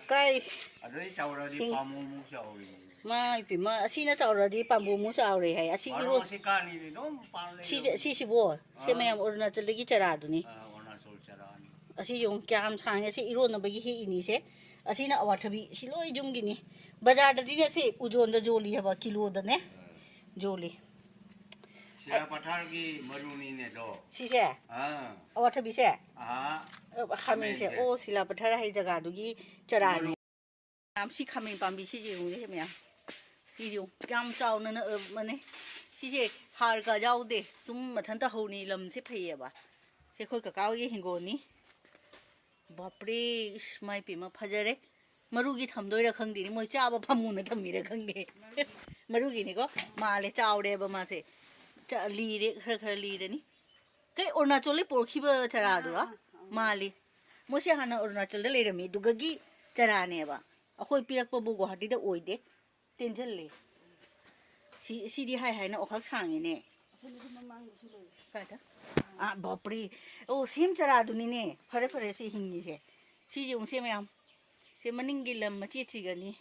kai Adoi cauradi pamumu cauri. mai pi ma asina chauradi pambu mu chaure hai asi iro Masih kali ni dom paling. si bo se mayam Arunachal gi chara duni Arunachal charan. asi yung kyam sang se iro na bagi hi ini se asina awathabi siloi jung gini bazar da dine se ujon da joli haba kilo da ne joli Sila pathar ki maruni ne do. si se awathabi se khamen se o sila pathar hai jaga du gi chara ni am si khamen pambi si ji yung ne me si yung kyam chaw na na mane si se har ka jaw de sum mathan ta ho ni lam se phai ba se khoi ka kaw gi hingol ni bapre mai pi ma phajare marugi thamdoi ra khangdi ni moi cha ba phamu na thami ra khangge marugi ni ko male chawde ba ma se cha li re khara li re ni kai Arunachal le porkhi ba chara du ra male mo se hana Arunachal le re mi du ga gi chara ne ba akhoi pirak pa bu Guwahati da oide tenjal le si di hai hai na okhak sang ne bapre o sim chara du ni ne phare phare si hingi se si jung se mayam se maning gi lam ma chi chi ga ni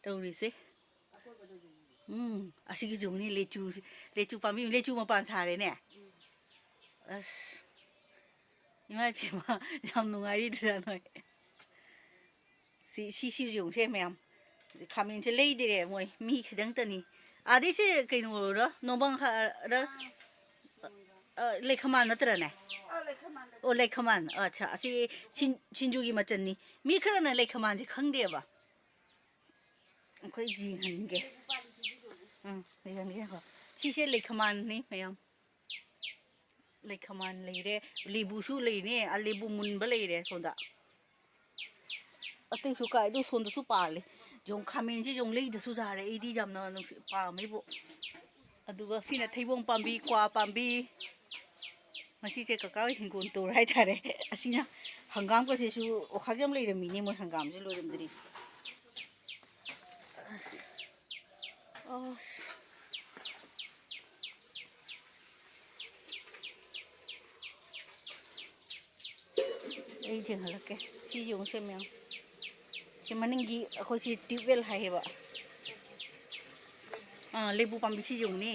tawri se asi gi jung ni lechu pa mi lechu ma pan sa re ne as imai pe ma yam nungai ri da noi si jung se mayam khamin se lei de re moi mi khidang ta ni adi se kai no ro no bang ra lekhaman natra ne o lekhaman acha asi chinju gi machan ni mi khara na lekhaman ji khangde ba khoi ji hange ha si se lekhaman ni mayam lekhaman leire libu su leine a libu mun ba leire sonda atai su kai du sonda su pale jong khamen ji jong leida su jare idi jamna nung pa mai bo aduga sina theibong pambi kwa pambi masi se kakao hingol to rai thare asina hangam ko se su okhagam leira mi ni mo hangam je lorim dri ei jeng halake si yung se myang se maningi akhoi si tubel hai ba lebu pambi si yung ni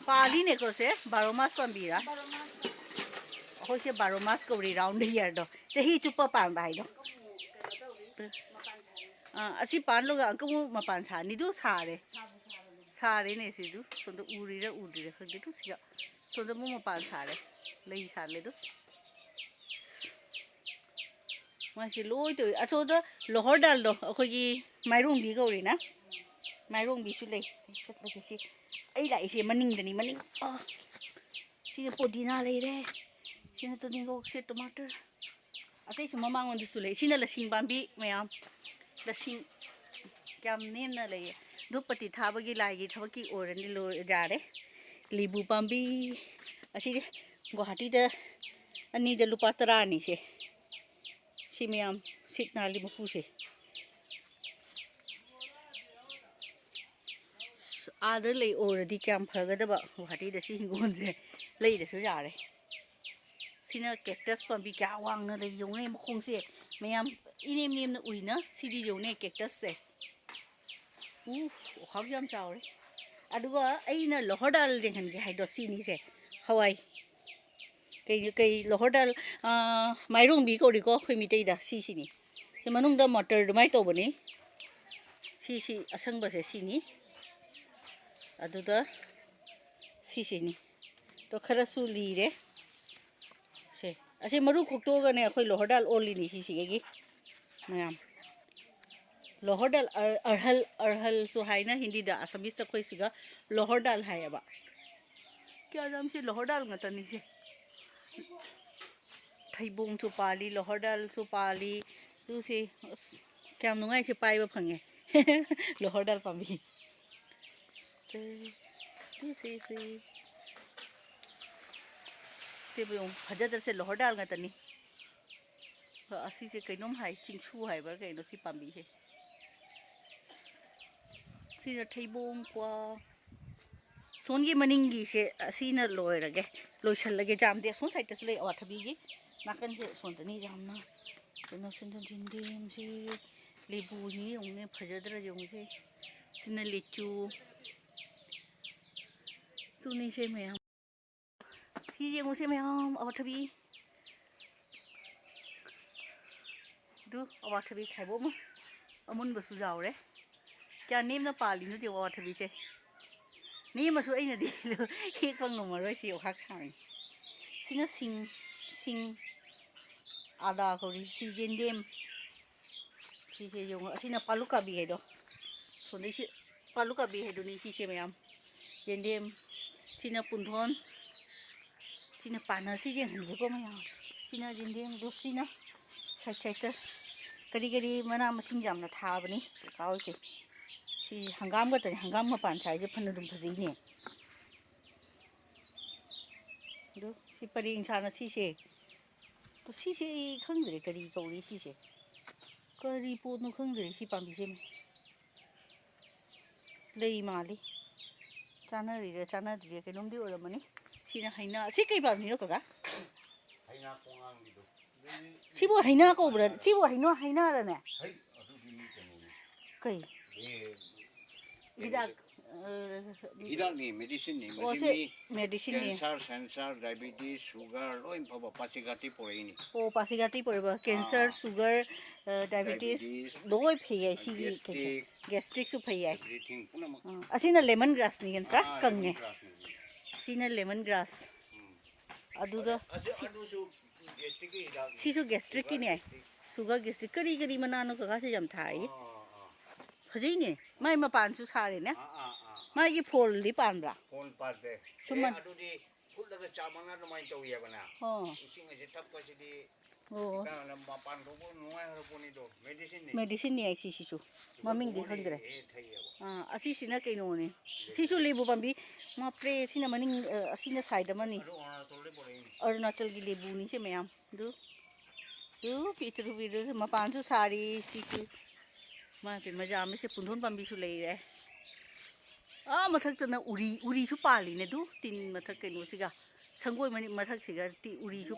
pali ne ko se baromas pambi ra akhoi se baromas kauri round year do chahi chupa pan bai do asi pan lo ga ka mu mapan sa ni du sare ne si du sonda uri ra khagde du si ga sonda mu mapan sare lei sa le du ma si loi to a cho da lohor dal do akhoi gi mairong bi kauri na mairong bi su lei sat la ke si ai lai si maning da ni maning si podina lei re si na to ni go se tomato atai su mamang on di su lei si na la sing bambi mayam la sing kyam nem na lei dupati thaba gi lai gi thaba ki oran ni lo jare libu bambi asi Guwahati da ani da lupa tara ni se si mayam sit na libu pu se ada lei already kyam phaga da ba Guwahati da si hingol je lei da su jare sina cactus pambi kya wang na lei yong ne mkhong se mayam inem nem na uina sidi yong ne cactus se khag yam chawre aduga aina lohodal jenghan ge haido sini se hawai kai lohodal mairong bi ko ri ko khoi mi tei da si ni se manung da motor mai to bani si asang ba se sini aduda si ni to khara su li re se ase maru khokto ga ne khoi lohodal oli ni si gi mayam lohodal arhal su haina hindi da asamis ta khoi siga lohodal hai aba kya jam se lohodal ngata ni se thaibong chu pali lohodal chu pali tu se kyam nungai se pai ba phange lohodal pambi se bong phajadar se lohodal ngata ni asi se kainom hai chingsu hai ba kaino si pambi he si na thaibong kwa songi maningi se asi na loirage loisal lage jam de son site se le awathabi gi nakan se son tani jamna Kena sini jindim si lebu ni ongnya phajadra jong si sini lecu tu ni si mayam si jong si mayam awat thabi du awat thabi khai bo ma amun basu jaw re kya nem na pali nu je awat thabi se ni ma su ai na di lo hi kwang no ma ro si hak sang sina sing ada kauri si jindim si se jong asina paluka bi he do so ni si paluka bi he do ni si se mayam jindim sina punthon sina pana si jeng ni ko mayam sina jindim do sina sai kari mana masing jam na tha bani kaw se si hangam ga tan hangam ma pan sai je phan dum phaji ne do si pari insana si se to si se khang dre kari kauri si se kari po no khang dre si pam bi se lei mali chana ri re chana dre ke nom di ora mani sina haina si kai ba ni no ka haina kongang di do sibo haina ko bra sibo haina ra ne hai adu di ni kanu kai hidak hidak ni medicine ni medicine ni cancer sensor diabetes sugar loi phaba pasigati pore ni o pasigati pore ba cancer sugar diabetes loi phei si gastric su phei everything punama asina lemon grass ni gan tra kang ne sina lemon grass aduda sisu gastric ki ne sugar gastric kari mana no ka se jam thai phajai ne mai ma pan su sare ne mai gi phol li pan bra phol pa de suman adu di phul daga chamana no mai to ya bana ising ase tap ka si di ka na ma pan ro bo nuai ro poni do medicine ni ai si su maming di khang dre asi sina kai no ne sisu lebu pambi ma pre sina maning asina side mani arunachal gi lebu ni se mayam du pitru video ma pan su sari sisu ma pe ma jam se punthon pambi su lei re mathak ta na uri su pali ne du tin mathak kai no siga sangoi mani mathak siga ti uri su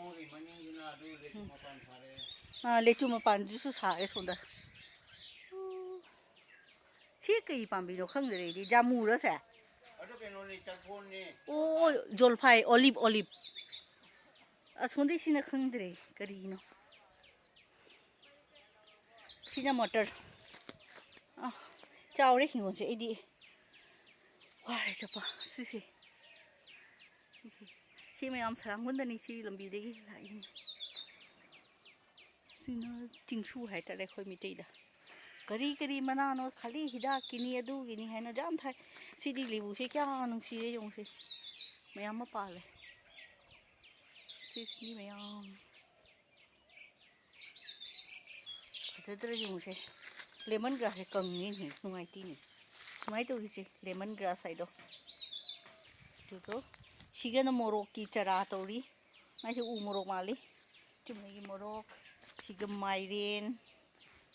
lechu ma pan su sare sonda si kai pambi no khang re di jamu ra sa adu ke no ni chakphon ni o jolphai olive asonde sina khang dre kari no sina motor chawre hingon se idi wa re chapa si me am sarang gun dani si lambi de la in sina tingsu hai ta le khoi mi te da kari mana no khali hida kini adu gini hai na jam thai si di libu se kya nung si re jong se mayam ma pa le si mayam Tadra jong se lemon grass e kang ni nungai ti ni mai to se lemon grass ai do to siga na morok ki chara to ri mai se u morok mali chumai gi morok siga mairen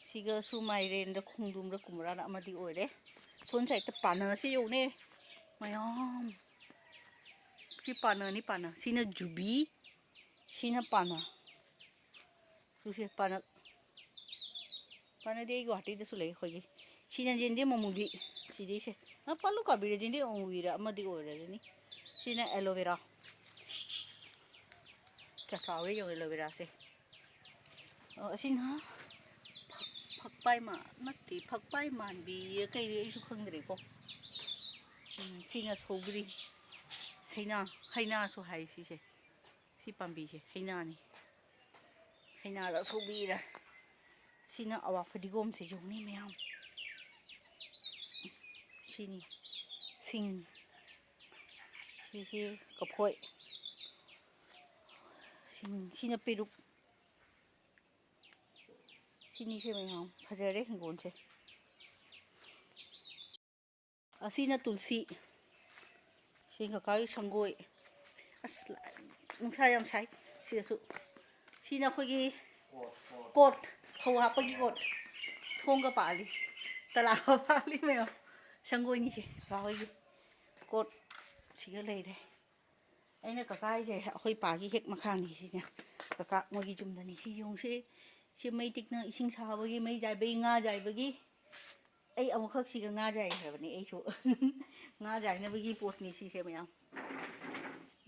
siga su mairen da khungdum da kumra na amadi oire son sai ta pana se yo ne mayam si pana ni pana sina jubi sina pana su se pana de guwahati da su lei khoi gi sina jende mamubi si de se palu ka bi jende onwi ra amadi oire ni sina aloe vera ka kauri yo aloe vera se sina phakpai ma natti phakpai man bi kai ri su khang dre ko sina sogri haina su hai si se si pambi se haina ra sobi ra sina awa fadigom se jong ni mayam sini sing si kaphoi sina peruk sini se mayam phajare hingon se asina tulsi singa kai sangoi asla nungsa yam sai sisu sina khogi kot khau ha pagi kot thonga pali tala pali me sangoi ni se ba hoi kot siga lei de aina ka kai je hoi pa gi hek makha ni si nya ka mo gi jum da ni si yong se ꯁꯤ ꯃꯩ ꯇꯤꯛꯅ ꯏꯁꯤꯡ ꯁꯥꯕꯒꯤ ꯃꯩ ꯖꯥꯏꯕꯒꯤ ꯉꯥ ꯖꯥꯏꯕꯒꯤ ꯑꯩ ꯑꯃꯨꯛꯈꯛ ꯁꯤꯒ ꯉꯥ ꯖꯥꯏ ꯍꯥꯏꯕꯅꯤ ꯑꯩꯁꯨ ꯉꯥ ꯖꯥꯏꯅꯕꯒꯤ ꯄꯣꯠꯅꯤ ꯁꯤꯁꯦ ꯃꯌꯥꯝ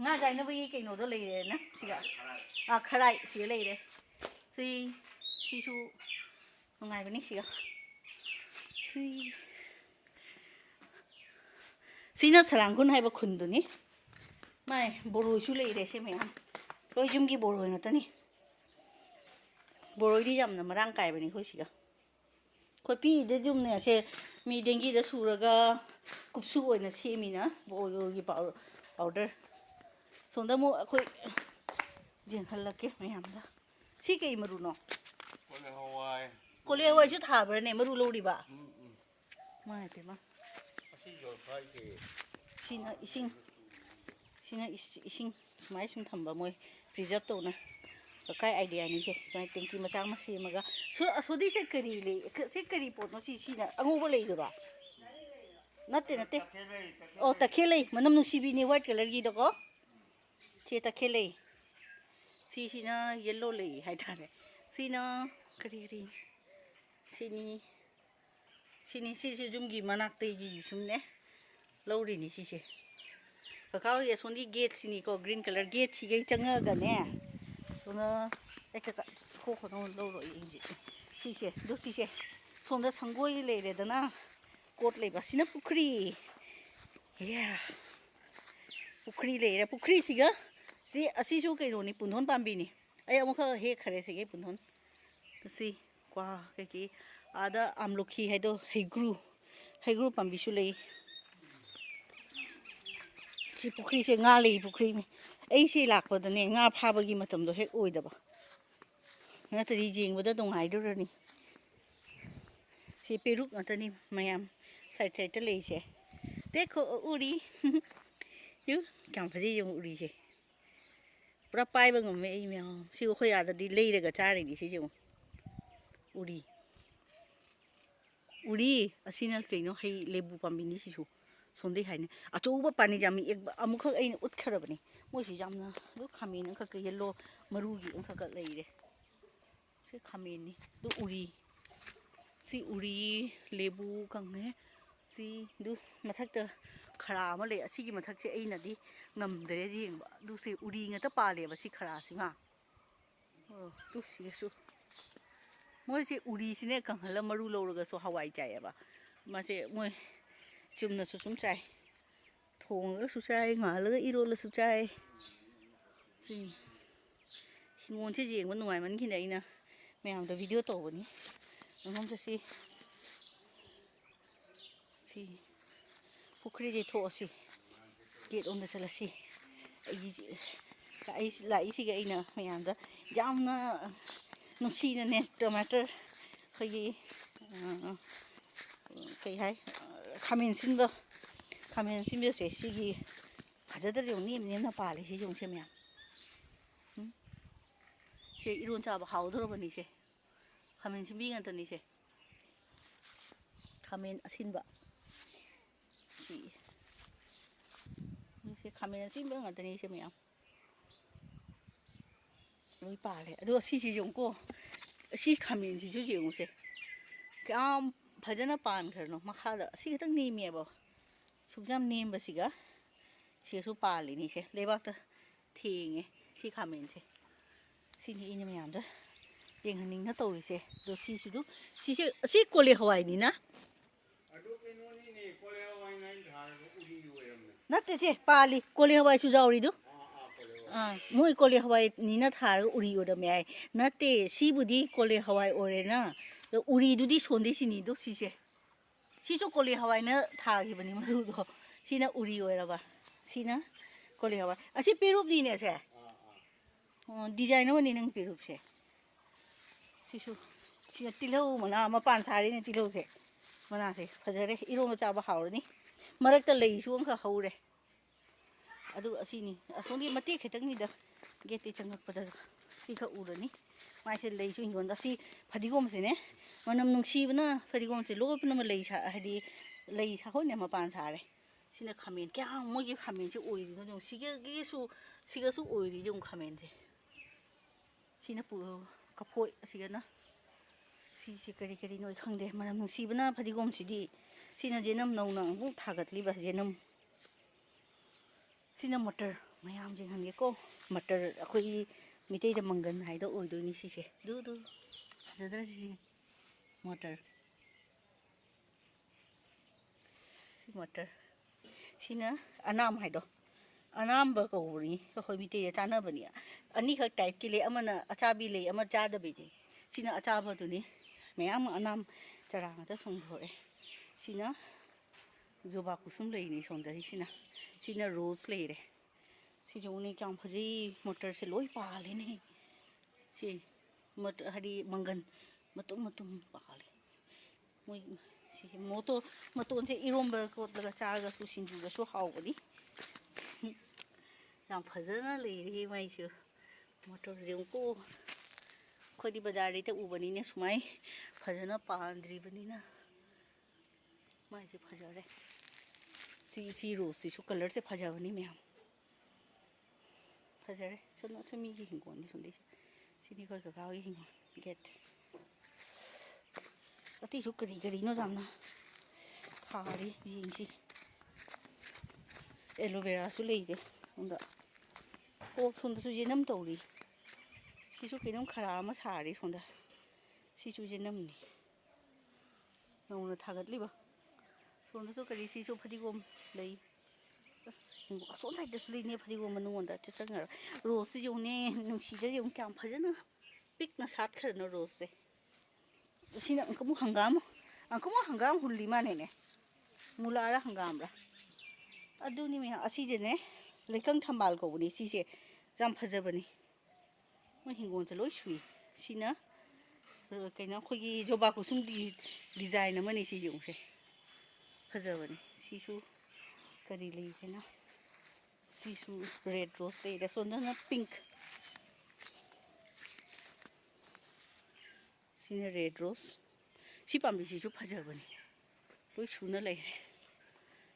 ꯉꯥ ꯖꯥꯏꯅꯕꯒꯤ ꯀꯩꯅꯣꯗꯣ ꯂꯩꯔꯦꯅ ꯁꯤꯒ ꯈꯔꯥꯏ ꯁꯤꯒ ꯂꯩꯔꯦ ꯁꯤꯁꯨ ꯅꯨꯡꯉꯥꯏꯕꯅꯤ ꯁꯤꯒ ꯁꯤꯅ ꯁꯂꯥꯡꯈꯨꯟ ꯍꯥꯏꯕ ꯈꯨꯟꯗꯨꯅꯤ ꯃꯥꯏ ꯕꯣꯔꯣꯏꯁꯨ ꯂꯩꯔꯦ ꯁꯤ ꯃꯌꯥꯝ ꯂꯣꯏ ꯌꯨꯝꯒꯤ ꯕꯣꯔꯣꯏ ꯉꯥꯛꯇꯅꯤ ꯕꯣꯔꯣꯏꯗꯤ ꯌꯥꯝꯅ ꯃꯔꯥꯡ ꯀꯥꯏꯕꯅꯤ ꯑꯩꯈꯣꯏ ꯁꯤꯒ ꯑꯩꯈꯣꯏ ꯄꯤꯛꯏꯗ ꯌꯨꯝꯅꯦ ꯁꯦ ꯃꯤ ꯗꯦꯡꯒꯤꯗ ꯁꯨꯔꯒ ꯀꯨꯞꯁꯨ ꯑꯣꯏꯅ ꯁꯦꯝꯃꯤꯅ ꯕꯣꯔꯣꯏꯒꯤ ꯄꯥꯎꯗꯔ ꯁꯣꯝꯗ ꯑꯃꯨꯛ ꯑꯩꯈꯣꯏ ꯌꯦꯡꯍꯜꯂꯛꯀꯦ ꯃꯌꯥꯝꯗ ꯁꯤ ꯀꯩ ꯃꯔꯨꯅꯣ ꯀꯣꯂꯤ ꯍꯋꯥꯏꯁꯨ ꯊꯥꯕ꯭ꯔꯅꯦ ꯃꯔꯨ ꯂꯧꯔꯤꯕ ꯃꯥꯏ ꯄꯦꯝꯃ ꯁꯤꯅ ꯏꯁꯤꯡ ꯁꯨꯃꯥꯏꯅ ꯁꯨꯝ ꯊꯝꯕ ꯃꯣꯏ ꯄ꯭ꯔꯤꯖꯥꯕ ꯇꯧꯅ ꯀꯥꯏ ꯑꯥꯏꯗꯤꯌꯥꯅꯤꯁꯦ ꯁꯨꯃꯥꯏꯅ ꯇꯦꯡꯀꯤ ꯃꯆꯥ ꯑꯃ ꯁꯦꯝꯃꯒ ꯑꯁꯣꯗꯤꯁꯦ ꯀꯔꯤ ꯂꯩ ꯁꯤ ꯀꯔꯤ ꯄꯣꯠꯅꯣ ꯁꯤꯅ ꯑꯉꯧꯕ ꯂꯩꯗꯨꯔꯣ ꯅꯠꯇꯦ ꯑꯣ ꯇꯈꯦꯜ ꯂꯩ ꯃꯅꯝ ꯅꯨꯡꯁꯤꯕꯤꯅꯤ ꯋꯥꯏꯠ ꯀꯂꯔꯒꯤꯗꯀꯣ ꯁꯤ ꯇꯈꯦꯜ ꯂꯩ ꯁꯤꯁꯤꯅ ꯌꯦꯜꯂꯣ ꯂꯩ ꯍꯥꯏꯇꯥꯔꯦ ꯁꯤꯅ ꯀꯔꯤ ꯁꯤꯁꯦ ꯌꯨꯝꯒꯤ ꯃꯅꯥꯛꯇꯒꯤ ꯁꯨꯝꯅꯦ ꯂꯧꯔꯤꯅꯤ ꯁꯤꯁꯦ ꯀꯀꯥ ꯍꯣꯏ ꯑꯁꯣꯝꯒꯤ ꯒꯦꯠꯁꯤꯅꯤꯀꯣ ꯒ꯭ꯔꯤꯟ ꯀꯂꯔ ꯒꯦꯠꯁꯤꯒꯩ ꯆꯪꯉꯛꯑꯒꯅꯦ ꯑꯗꯨꯅ ꯑꯩ ꯀꯀꯥ ꯈꯣꯛꯄꯗ ꯂꯧꯔꯣ ꯁꯤꯁꯦ ꯁꯣꯝꯗ ꯁꯪꯒꯣꯏ ꯂꯩꯔꯦꯗꯅ ꯀꯣꯠ ꯂꯩꯕ ꯁꯤꯅ ꯄꯨꯈ꯭ꯔꯤ ꯄꯨꯈ꯭ꯔꯤ ꯂꯩꯔꯦ ꯄꯨꯈ꯭ꯔꯤꯁꯤꯒ ꯑꯁꯤꯁꯨ ꯀꯩꯅꯣꯅꯤ ꯄꯨꯟꯗꯣꯟ ꯄꯥꯝꯕꯤꯅꯤ ꯑꯩ ꯑꯃꯨꯛꯈꯛ ꯍꯦꯛꯈ꯭ꯔꯦ ꯁꯤꯒꯤ ꯄꯨꯟꯗꯣꯟ ꯁꯤ ꯀ꯭ꯋꯥ ꯀꯩꯀꯩ ꯑꯥꯗ ꯑꯝꯂꯣꯈꯤ ꯍꯥꯏꯗꯣ ꯍꯩꯒ꯭ꯔꯨ ꯄꯥꯝꯕꯤꯁꯨ ꯂꯩ ꯁꯤ ꯄꯨꯈ꯭ꯔꯤꯁꯦ ꯉꯥ ꯂꯩ ꯄꯨꯈ꯭ꯔꯤꯅꯤ ꯑꯩꯁꯤ ꯂꯥꯛꯄꯗꯅꯦ ꯉꯥ ꯐꯥꯕꯒꯤ ꯃꯇꯝꯗꯣ ꯍꯦꯛ ꯑꯣꯏꯗꯕ ꯅꯠꯇ꯭ꯔꯗꯤ ꯌꯦꯡꯕꯗ ꯅꯨꯡꯉꯥꯏꯗꯧꯔꯅꯤ ꯁꯤ ꯄꯦꯔꯨꯛ ꯉꯥꯛꯇꯅꯤ ꯃꯌꯥꯝ ꯁꯥꯏꯗ ꯂꯩꯁꯦ ꯗꯦꯈꯣ ꯎꯔꯤ ꯀꯌꯥꯝ ꯐꯖꯩ ꯌꯦꯡꯉꯨ ꯎꯔꯤꯁꯦ ꯄꯨꯔꯥ ꯄꯥꯏꯕ ꯉꯝꯃꯦ ꯑꯩ ꯃꯌꯥꯝ ꯁꯤ ꯑꯩꯈꯣꯏ ꯑꯥꯗꯗꯤ ꯂꯩꯔꯒ ꯆꯥꯔꯤꯅꯤ ꯁꯤꯁꯦ ꯑꯃꯨꯛ ꯎꯔꯤ ꯑꯁꯤꯅ ꯀꯩꯅꯣ ꯍꯩ ꯂꯦꯕꯨ ꯄꯥꯝꯕꯤꯅꯤ ꯁꯤꯁꯨ ꯁꯣꯝꯗꯩ ꯍꯥꯏꯅꯤ ꯑꯆꯧꯕ ꯄꯥꯅꯤꯖꯥꯃꯤ ꯑꯃꯨꯛꯈꯛ ꯑꯩꯅ ꯎꯠꯈ꯭ꯔꯕꯅꯤ ꯃꯣꯏꯁꯤ ꯌꯥꯝꯅ ꯑꯗꯨ ꯈꯥꯃꯦꯟ ꯑꯃꯈꯛꯀ ꯌꯦꯜꯂꯣ ꯃꯔꯨꯒꯤ ꯑꯃꯈꯛꯀ ꯂꯩꯔꯦ ꯁꯤ ꯈꯥꯃꯦꯟꯅꯤ ꯑꯗꯨ ꯁꯤ ꯎꯔꯤ ꯂꯦꯕꯨ ꯀꯪꯉꯦ ꯁꯤꯗꯨ ꯃꯊꯛꯇ ꯈꯔꯥ ꯑꯃ ꯂꯩ ꯑꯁꯤꯒꯤ ꯃꯊꯛꯁꯦ ꯑꯩꯅꯗꯤ ꯉꯝꯗ꯭ꯔꯦ ꯌꯦꯡꯕ ꯑꯗꯨ ꯁꯤ ꯎꯔꯤ ꯉꯥꯛꯇ ꯄꯥꯜꯂꯦꯕ ꯁꯤ ꯈꯔꯥꯁꯤꯃ ꯑꯗꯨ ꯁꯤꯒꯁꯨ ꯃꯣꯏꯁꯦ ꯎꯔꯤꯁꯤꯅꯦ ꯀꯪꯍꯜꯂ ꯃꯔꯨ ꯂꯧꯔꯒꯁꯨ ꯍꯋꯥꯏ ꯆꯥꯏꯑꯕ ꯃꯥꯁꯦ ꯃꯣꯏ ꯆꯨꯝꯅꯁꯨ ꯁꯨꯝ ꯆꯥꯏ ꯊꯣꯡꯉꯒꯁꯨ ꯆꯥꯏ ꯉꯥꯜꯂꯒ ꯏꯔꯣꯜꯂꯁꯨ ꯆꯥꯏ ꯍꯤꯡꯒꯣꯜꯁꯦ ꯌꯦꯡꯕ ꯅꯨꯡꯉꯥꯏꯃꯟꯈꯤꯅꯦ ꯑꯩꯅ ꯃꯌꯥꯝꯗ ꯚꯤꯗꯤꯑꯣ ꯇꯧꯕꯅꯤ ꯑꯗꯨꯝ ꯁꯤ ꯄꯨꯈ꯭ꯔꯤꯁꯦ ꯊꯣꯛꯑꯁꯤ ꯒꯦꯠ ꯂꯣꯝꯗ ꯆꯠꯂꯁꯤ ꯑꯩ ꯂꯥꯛꯏꯁꯤꯒ ꯑꯩꯅ ꯃꯌꯥꯝꯗ ꯌꯥꯝꯅ ꯅꯨꯡꯁꯤꯅꯅꯦ ꯇꯣꯃꯦꯇꯣ ꯑꯩꯈꯣꯏꯒꯤ ꯀꯩ ꯍꯥꯏ ꯈꯥꯃꯦꯟ ꯑꯁꯤꯟꯕꯁꯦ ꯁꯤꯒꯤ ꯐꯖꯗ꯭ꯔꯗꯤ ꯅꯦꯝꯅ ꯄꯥꯜꯂꯤ ꯁꯤ ꯌꯣꯡꯁꯦ ꯃꯌꯥꯝ ꯁꯦ ꯏꯔꯣꯟ ꯆꯥꯕ ꯍꯥꯎꯗꯧꯔꯕꯅꯤꯁꯦ ꯈꯥꯃꯦꯟ ꯑꯁꯤꯟꯕꯤ ꯉꯥꯛꯇꯅꯤꯁꯦ ꯈꯥꯃꯦꯟ ꯑꯁꯤꯟꯕ ꯁꯤ ꯈꯥꯃꯦꯟ ꯑꯁꯤꯟꯕ ꯉꯥꯛꯇꯅꯤ ꯁꯤ ꯃꯌꯥꯝ ꯂꯣꯏ ꯄꯥꯜꯂꯦ ꯑꯗꯨꯒ ꯁꯤꯁꯤ ꯌꯦꯡꯉꯨꯀꯣ ꯑꯁꯤ ꯈꯥꯃꯦꯟꯁꯤꯁꯨ ꯌꯦꯡꯉꯨꯁꯦ ꯀꯌꯥꯝ ꯐꯖꯅ ꯄꯥꯟꯈ꯭ꯔꯅꯣ ꯃꯈꯥꯗ ꯑꯁꯤ ꯈꯤꯇꯪ ꯅꯦꯝꯃꯦꯕ ꯁꯨꯛ ꯌꯥꯝ ꯅꯦꯝꯕꯁꯤꯒ ꯁꯤꯒꯁꯨ ꯄꯥꯜꯂꯤꯅꯤꯁꯦ ꯂꯩꯕꯥꯛꯇ ꯊꯦꯡꯉꯦ ꯁꯤ ꯈꯥꯃꯦꯟꯁꯦ ꯁꯤꯅꯤ ꯑꯩꯅ ꯃꯌꯥꯝꯗ ꯌꯦꯡꯍꯟꯅꯤꯡꯅ ꯇꯧꯔꯤꯁꯦ ꯑꯗꯣ ꯁꯤꯁꯦ ꯑꯁꯤ ꯀꯣꯂꯤ ꯍꯋꯥꯏꯅꯤꯅ ꯅꯠꯇꯦ ꯄꯥꯜꯂꯤ ꯀꯣꯂꯤ ꯍꯋꯥꯏꯁꯨ ꯌꯥꯎꯔꯤꯗꯨ ꯃꯣꯏ ꯀꯣꯂꯤ ꯍꯋꯥꯏꯅꯤꯅ ꯊꯥꯔꯒ ꯎꯔꯤ ꯑꯣꯏꯔꯝꯃꯦ ꯌꯥꯏ ꯅꯠꯇꯦ ꯁꯤꯕꯨꯗꯤ ꯀꯣꯂꯤ ꯍꯋꯥꯏ ꯑꯣꯏꯔꯦꯅ ꯑꯗꯣ ꯎꯔꯤꯗꯨꯗꯤ ꯁꯣꯟꯗꯩꯁꯤꯅꯤꯗꯣ ꯁꯤꯁꯨ ꯀꯣꯂꯤ ꯍꯋꯥꯏꯅ ꯊꯥꯈꯤꯕꯅꯤ ꯃꯔꯨꯗꯣ ꯁꯤꯅ ꯎꯔꯤ ꯑꯣꯏꯔꯕ ꯁꯤꯅ ꯀꯣꯂꯤ ꯍꯋꯥꯏ ꯑꯁꯤ ꯄꯦꯔꯨꯛꯅꯤꯅꯦꯁꯦ ꯗꯤꯖꯥꯏꯟ ꯑꯃꯅꯤ ꯅꯪ ꯄꯦꯔꯨꯛꯁꯦ ꯁꯤꯅ ꯇꯤꯜꯍꯧ ꯃꯅꯥ ꯃꯄꯥꯟ ꯁꯥꯔꯤꯅꯦ ꯇꯤꯜꯍꯧꯁꯦ ꯃꯅꯥꯁꯦ ꯐꯖꯔꯦ ꯏꯔꯣꯟꯕ ꯆꯥꯕ ꯍꯥꯎꯔꯅꯤ ꯃꯔꯛꯇ ꯂꯩꯁꯨ ꯑꯃꯈꯛ ꯍꯧꯔꯦ ꯑꯗꯨ ꯑꯁꯤꯅꯤ ꯑꯁꯣꯝꯒꯤ ꯃꯇꯦꯛ ꯈꯤꯇꯪꯅꯤꯗ ꯒꯦꯠꯇꯩ ꯆꯪꯉꯛꯄꯗ ꯁꯤꯈꯛ ꯎꯔꯅꯤ ꯃꯥꯏꯁꯦ ꯂꯩꯁꯨ ꯍꯤꯡꯒꯣꯜꯗ ꯑꯁꯤ ꯐꯗꯤꯒꯣꯝꯁꯤꯅꯦ ꯃꯅꯝ ꯅꯨꯡꯁꯤꯕꯅ ꯐꯗꯤꯒꯣꯝꯁꯦ ꯂꯣꯏ ꯄꯨꯝꯅꯃꯛ ꯍꯥꯏꯗꯤ ꯂꯩ ꯁꯥꯍꯣꯏꯅ ꯃꯄꯥꯟ ꯁꯥꯔꯦ ꯁꯤꯅ ꯈꯥꯃꯦꯟ ꯀꯌꯥꯝ ꯃꯣꯏꯒꯤ ꯈꯥꯃꯦꯟꯁꯦ ꯑꯣꯏꯔꯤꯅꯣ ꯌꯦꯡꯉꯨ ꯁꯤꯒꯁꯨ ꯑꯣꯏꯔꯤ ꯌꯦꯡꯉꯨ ꯈꯥꯃꯦꯟꯁꯦ ꯁꯤꯅ ꯀꯐꯣꯏ ꯑꯁꯤꯒꯅ ꯁꯤꯁꯦ ꯀꯔꯤ ꯀꯔꯤꯅꯣ ꯈꯪꯗꯦ ꯃꯅꯝ ꯅꯨꯡꯁꯤꯕꯅ ꯐꯗꯤꯒꯣꯝꯁꯤꯗꯤ ꯁꯤꯅ ꯖꯦꯅꯝ ꯅꯧꯅ ꯑꯃꯨꯛ ꯊꯥꯒꯠꯂꯤꯕ ꯖꯦꯅꯝ ꯁꯤꯅ ꯃꯇꯔ ꯃꯌꯥꯝ ꯌꯦꯡꯍꯟꯒꯦꯀꯣ ꯃꯇꯔ ꯑꯩꯈꯣꯏꯒꯤ ꯃꯩꯇꯩꯗ ꯃꯪꯒꯟ ꯍꯥꯏꯗꯣ ꯑꯣꯏꯗꯣꯏꯅꯤ ꯁꯤꯁꯦ ꯗꯨ ꯐꯖꯗ꯭ꯔꯥ ꯁꯤꯁꯦ ꯃꯇꯔ ꯁꯤ ꯃꯇꯔ ꯁꯤꯅ ꯑꯅꯥꯝ ꯍꯥꯏꯗꯣ ꯑꯅꯥꯝꯕ ꯀꯧꯕꯅꯤ ꯑꯩꯈꯣꯏ ꯃꯩꯇꯩꯗ ꯆꯥꯅꯕꯅꯤ ꯑꯅꯤꯈꯛ ꯇꯥꯏꯞꯀꯤ ꯂꯩ ꯑꯃꯅ ꯑꯆꯥꯕꯤ ꯂꯩ ꯑꯃ ꯆꯥꯗꯕꯤꯅꯤ ꯁꯤꯅ ꯑꯆꯥꯕꯗꯨꯅꯤ ꯃꯌꯥꯝ ꯑꯅꯥꯝ ꯆꯔꯥ ꯉꯥꯛꯇ ꯁꯣꯡꯊꯣꯛꯑꯦ ꯁꯤꯅ ꯖꯣꯕꯥ ꯀꯨꯁꯨꯝ ꯂꯩꯅꯤ ꯁꯣꯝꯗꯗꯤ ꯁꯤꯅ ꯔꯣꯁ ꯂꯩꯔꯦ ꯁꯤꯁꯨ ꯎꯅꯤ ꯀꯌꯥꯝ ꯐꯖꯩ ꯃꯣꯇꯔꯁꯦ ꯂꯣꯏ ꯄꯥꯜꯂꯦꯅꯦ ꯁꯤ ꯍꯥꯏꯗꯤ ꯃꯪꯒꯟ ꯃꯇꯨꯝ ꯃꯇꯨꯝ ꯄꯥꯜꯂꯦ ꯃꯣꯏ ꯁꯤ ꯃꯇꯣꯟꯁꯦ ꯏꯔꯣꯝꯕ ꯀꯣꯠꯂꯒ ꯆꯥꯔꯒꯁꯨ ꯁꯤꯡꯖꯨꯒꯁꯨ ꯍꯥꯎꯕꯅꯤ ꯌꯥꯝ ꯐꯖꯅ ꯂꯩꯔꯦ ꯃꯩꯁꯨ ꯃꯣꯇꯣꯔꯁꯦ ꯌꯦꯡꯉꯨꯀꯣ ꯑꯩꯈꯣꯏꯗꯤ ꯕꯖꯥꯔꯗꯩ ꯎꯕꯅꯤꯅꯦ ꯁꯨꯃꯥꯏ ꯐꯖꯅ ꯄꯥꯟꯗ꯭ꯔꯤꯕꯅꯤꯅ ꯃꯥꯏꯁꯦ ꯐꯖꯔꯦ ꯁꯤ ꯔꯣꯁꯁꯤꯁꯨ ꯀꯂꯔꯁꯦ ꯐꯖꯕꯅꯤ ꯃꯌꯥꯝ ꯐꯖꯔꯦ ꯁꯣꯝꯗꯁꯨ ꯃꯤꯒꯤ ꯍꯤꯡꯒꯣꯜꯅꯤ ꯁꯣꯝꯗꯩꯁꯦ ꯁꯤꯗꯤ ꯑꯩꯈꯣꯏ ꯀꯀꯥꯒꯤ ꯍꯤꯡꯒꯣꯜ ꯒꯦꯠ ꯑꯇꯩꯁꯨ ꯀꯔꯤ ꯀꯔꯤꯅꯣ ꯌꯥꯝꯅ ꯊꯥꯔꯤ ꯌꯦꯡꯁꯤ ꯑꯦꯂꯣꯚꯦꯔꯥꯁꯨ ꯂꯩꯔꯦ ꯁꯣꯝꯗ ꯑꯣ ꯁꯣꯝꯗꯁꯨ ꯌꯦꯅꯝ ꯇꯧꯔꯤ ꯁꯤꯁꯨ ꯀꯩꯅꯣꯝ ꯈꯔ ꯑꯃ ꯁꯥꯔꯤ ꯁꯣꯝꯗ ꯁꯤꯁꯨ ꯌꯦꯅꯝꯅꯤ ꯅꯧꯅ ꯊꯥꯒꯠꯂꯤꯕ ꯁꯣꯝꯗꯁꯨ ꯀꯔꯤ ꯁꯤꯁꯨ ꯐꯗꯤꯒꯣꯝ ꯂꯩ ꯑꯁ ꯑꯁꯣꯝ ꯁꯥꯏꯗꯁꯨ ꯂꯩꯅꯦ ꯐꯗꯤꯒꯣꯝ ꯃꯅꯨꯡꯗ ꯆꯪꯉꯔ ꯔꯣꯁꯁꯤ ꯌꯦꯡꯉꯨꯅꯦ ꯅꯨꯡꯁꯤꯗ ꯌꯦꯡꯉꯨ ꯀꯌꯥꯝ ꯐꯖꯅ ꯄꯤꯛꯅ ꯁꯥꯠꯈ꯭ꯔꯅꯣ ꯔꯣꯁꯁꯦ ꯁꯤꯅ ꯑꯃꯨꯛ ꯍꯪꯒꯥꯝ ꯍꯨꯜꯂꯤ ꯃꯥꯅꯦꯅꯦ ꯃꯨꯂꯥꯔ ꯍꯪꯒꯥꯝꯔ ꯑꯗꯨꯅꯤ ꯃꯌꯥꯝ ꯑꯁꯤꯁꯦꯅꯦ ꯂꯩꯀꯪ ꯊꯝꯕꯥꯜ ꯀꯧꯕꯅꯤ ꯁꯤꯁꯦ ꯌꯥꯝ ꯐꯖꯕꯅꯤ ꯃꯣꯏ ꯍꯤꯡꯒꯣꯜꯁꯦ ꯂꯣꯏ ꯁꯨꯏ ꯁꯤꯅ ꯀꯩꯅꯣ ꯑꯩꯈꯣꯏꯒꯤ ꯖꯣꯕꯥ ꯀꯨꯁꯨꯝꯒꯤ ꯗꯤꯖꯥꯏꯟ ꯑꯃꯅꯤ ꯁꯤ ꯌꯦꯡꯉꯨꯁꯦ ꯐꯖꯕꯅꯤ ꯁꯤꯁꯨ ꯀꯔꯤ ꯂꯩꯒꯦꯅ ꯁꯤꯁꯨ ꯔꯦꯠ ꯔꯣꯁ ꯂꯩꯔꯦ ꯁꯣꯝꯗꯅ ꯄꯤꯡꯛ ꯁꯤꯅ ꯔꯦꯠ ꯔꯣꯁ ꯁꯤ ꯄꯥꯝꯕꯤꯁꯤꯁꯨ ꯐꯖꯕꯅꯤ ꯂꯣꯏ ꯁꯨꯅ ꯂꯩꯔꯦ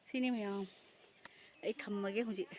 ꯁꯤꯅꯤ ꯃꯌꯥꯝ ꯑꯩ ꯊꯝꯃꯒꯦ ꯍꯧꯖꯤꯛ